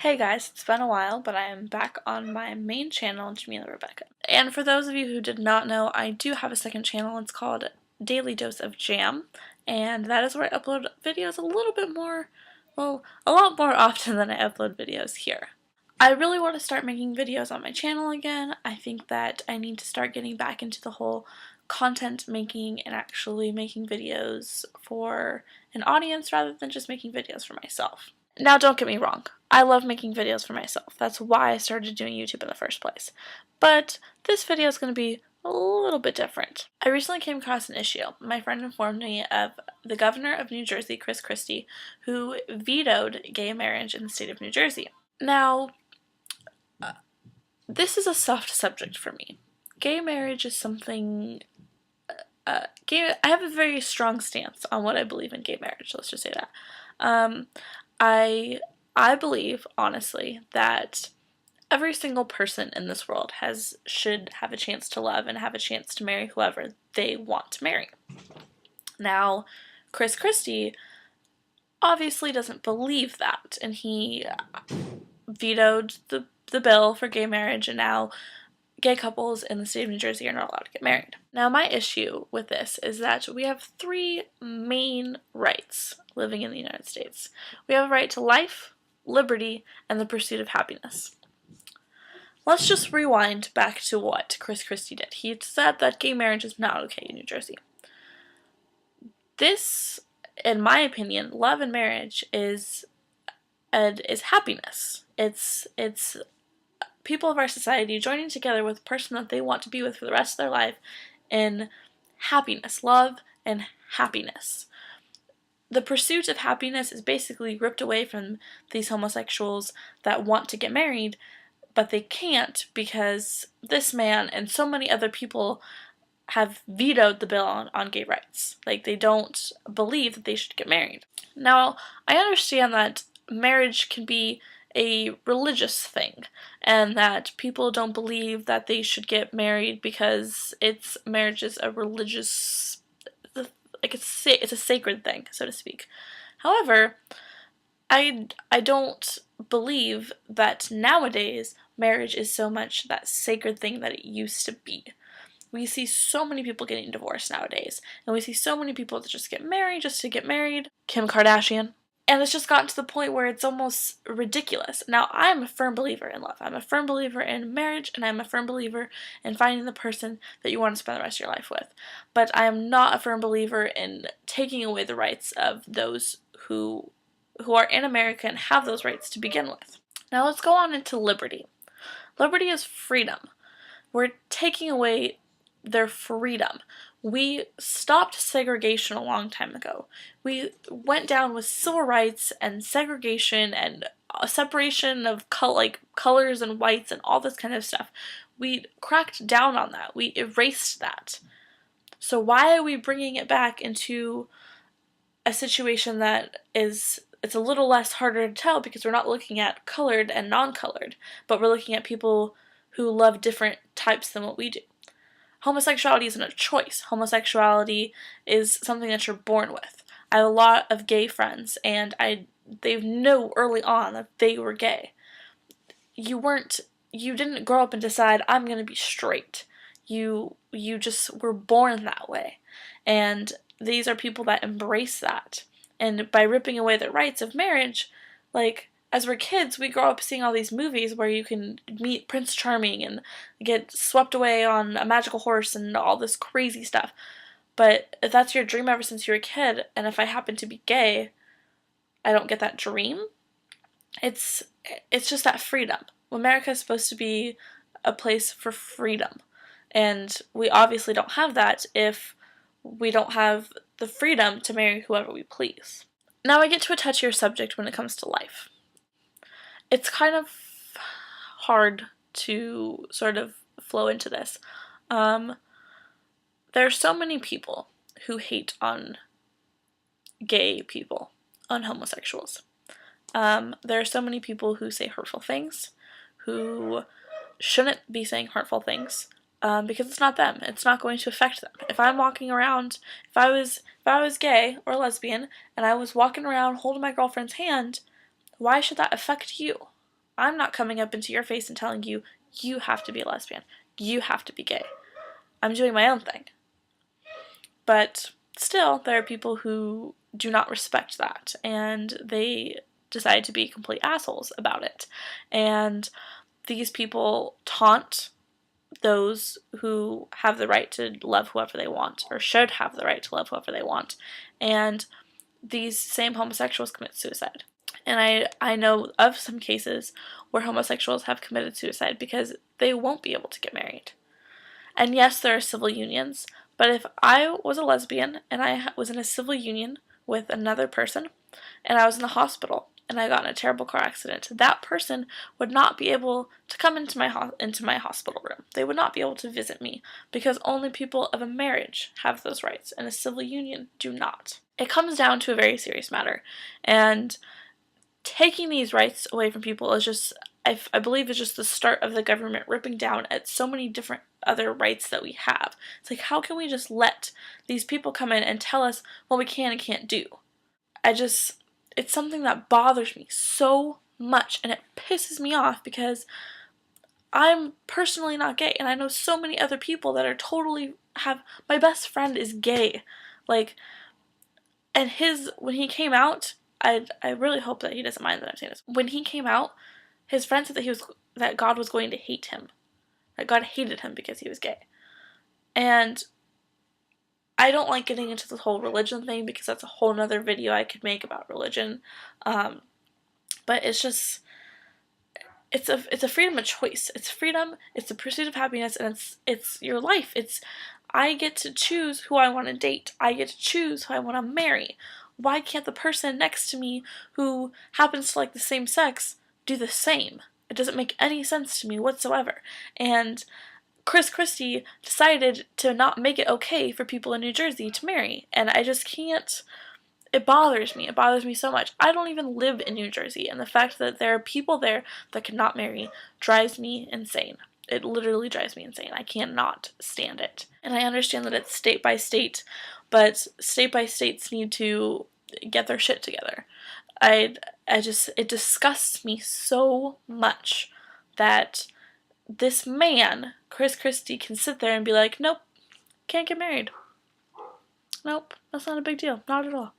Hey guys, it's been a while, but I am back on my main channel, Jammy Rebecca. And for those of you who did not know, I do have a second channel. It's called Daily Dose of Jam, and that is where I upload videos a little bit more, well, a lot more often than I upload videos here. I really want to start making videos on my channel again. I think that I need to start getting back into the whole content making and actually making videos for an audience rather than just making videos for myself. Now, don't get me wrong. I love making videos for myself. That's why I started doing YouTube in the first place. But this video is going to be a little bit different. I recently came across an issue. My friend informed me of the governor of New Jersey, Chris Christie, who vetoed gay marriage in the state of New Jersey. Now, this is a soft subject for me. Gay marriage is something... I have a very strong stance on what I believe in gay marriage, let's just say that. I believe, honestly, that every single person in this world should have a chance to love and have a chance to marry whoever they want to marry. Now, Chris Christie obviously doesn't believe that, and he vetoed the bill for gay marriage, and now gay couples in the state of New Jersey are not allowed to get married. Now, my issue with this is that we have three main rights living in the United States. We have a right to life, liberty, and the pursuit of happiness. Let's just rewind back to what Chris Christie did. He said that gay marriage is not okay in New Jersey. This, in my opinion, love and marriage is happiness. It's people of our society joining together with a person that they want to be with for the rest of their life in happiness, love, and happiness. The pursuit of happiness is basically ripped away from these homosexuals that want to get married, but they can't because this man and so many other people have vetoed the bill on gay rights. Like, they don't believe that they should get married. Now, I understand that marriage can be a religious thing, and that people don't believe that they should get married because marriage is a religious, like it's a sacred thing, so to speak. However, I don't believe that nowadays marriage is so much that sacred thing that it used to be. We see so many people getting divorced nowadays, and we see so many people that just get married just to get married. Kim Kardashian. And it's just gotten to the point where it's almost ridiculous. Now, I am a firm believer in love. I'm a firm believer in marriage, and I'm a firm believer in finding the person that you want to spend the rest of your life with. But I am not a firm believer in taking away the rights of those who are in America and have those rights to begin with. Now, let's go on into liberty. Liberty is freedom. We're taking away their freedom. We stopped segregation a long time ago. We went down with civil rights and segregation and a separation of colors and whites and all this kind of stuff. We cracked down on that. We erased that. So why are we bringing it back into a situation that it's a little less harder to tell because we're not looking at colored and non-colored, but we're looking at people who love different types than what we do. Homosexuality isn't a choice. Homosexuality is something that you're born with. I have a lot of gay friends, and they know early on that they were gay. You didn't grow up and decide, I'm going to be straight. You just were born that way. And these are people that embrace that. And by ripping away the rights of marriage, like, as we're kids, we grow up seeing all these movies where you can meet Prince Charming and get swept away on a magical horse and all this crazy stuff. But if that's your dream ever since you were a kid, and if I happen to be gay, I don't get that dream. It's just that freedom. America is supposed to be a place for freedom. And we obviously don't have that if we don't have the freedom to marry whoever we please. Now I get to a touchier subject when it comes to life. It's kind of hard to sort of flow into this. There are so many people who hate on gay people, on homosexuals. There are so many people who say hurtful things, who shouldn't be saying hurtful things, because it's not them. It's not going to affect them. If I'm walking around, if I was gay or lesbian, and I was walking around holding my girlfriend's hand, why should that affect you? I'm not coming up into your face and telling you, you have to be a lesbian. You have to be gay. I'm doing my own thing. But still, there are people who do not respect that, and they decide to be complete assholes about it. And these people taunt those who have the right to love whoever they want, or should have the right to love whoever they want. And these same homosexuals commit suicide. And I know of some cases where homosexuals have committed suicide because they won't be able to get married. And yes, there are civil unions, but if I was a lesbian and I was in a civil union with another person and I was in the hospital and I got in a terrible car accident, that person would not be able to come into my hospital room. They would not be able to visit me because only people of a marriage have those rights and a civil union do not. It comes down to a very serious matter, and taking these rights away from people is just, I believe, is just the start of the government ripping down at so many different other rights that we have. It's like, how can we just let these people come in and tell us what we can and can't do? It's something that bothers me so much, and it pisses me off because I'm personally not gay, and I know so many other people that are totally my best friend is gay, like, and when he came out, I really hope that he doesn't mind that I'm saying this. When he came out, his friend said that God was going to hate him. That God hated him because he was gay. And I don't like getting into this whole religion thing because that's a whole nother video I could make about religion. But it's just, it's a freedom of choice. It's freedom, it's the pursuit of happiness, and it's your life. I get to choose who I want to date. I get to choose who I want to marry. Why can't the person next to me who happens to like the same sex do the same? It doesn't make any sense to me whatsoever. And Chris Christie decided to not make it okay for people in New Jersey to marry. And I just can't. It bothers me. It bothers me so much. I don't even live in New Jersey, and the fact that there are people there that cannot marry drives me insane. It literally drives me insane. I cannot stand it. And I understand that it's state by state, but state by states need to get their shit together. It disgusts me so much that this man, Chris Christie, can sit there and be like, nope, can't get married. Nope, that's not a big deal. Not at all.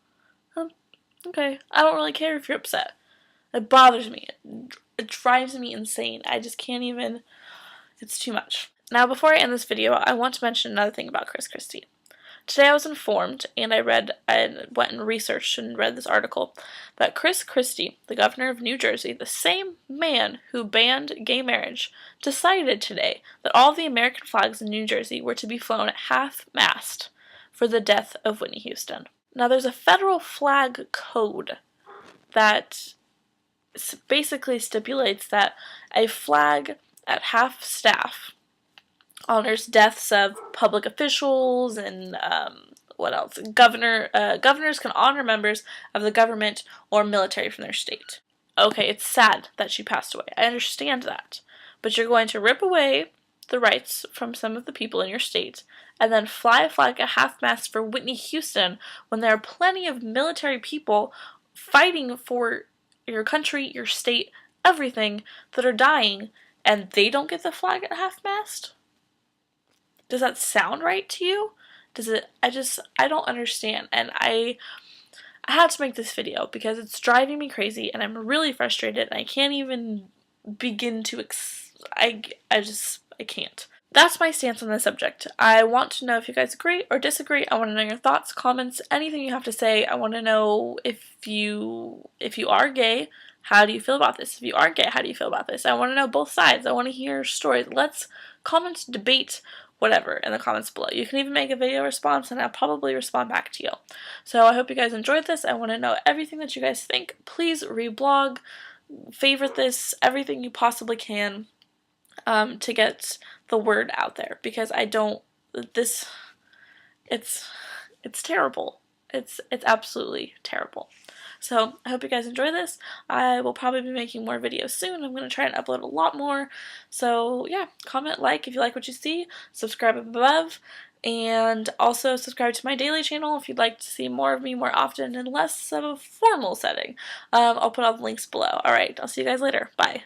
Okay, I don't really care if you're upset. It bothers me. It drives me insane. I just can't even. It's too much. Now, before I end this video, I want to mention another thing about Chris Christie. Today I was informed, and I went and researched and read this article, that Chris Christie, the governor of New Jersey, the same man who banned gay marriage, decided today that all the American flags in New Jersey were to be flown at half-mast for the death of Whitney Houston. Now, there's a federal flag code that basically stipulates that a flag at half-staff honors deaths of public officials and what else? Governors can honor members of the government or military from their state. Okay, it's sad that she passed away. I understand that. But you're going to rip away the rights from some of the people in your state and then fly a flag at half-mast for Whitney Houston when there are plenty of military people fighting for your country, your state, everything, that are dying, and they don't get the flag at half-mast? Does that sound right to you? I don't understand, and I had to make this video because it's driving me crazy, and I'm really frustrated, and I can't even begin to I can't. That's my stance on this subject. I want to know if you guys agree or disagree. I want to know your thoughts, comments, anything you have to say. I want to know if you are gay, how do you feel about this? If you aren't gay, how do you feel about this? I want to know both sides. I want to hear stories. Let's comment, debate, whatever in the comments below. You can even make a video response and I'll probably respond back to you. So I hope you guys enjoyed this. I want to know everything that you guys think. Please reblog, favorite this, everything you possibly can to get the word out there, because it's terrible. It's absolutely terrible. So I hope you guys enjoy this. I will probably be making more videos soon. I'm going to try and upload a lot more. So yeah, comment, like if you like what you see, subscribe above, and also subscribe to my daily channel if you'd like to see more of me more often and less of a formal setting. I'll put all the links below. Alright, I'll see you guys later. Bye.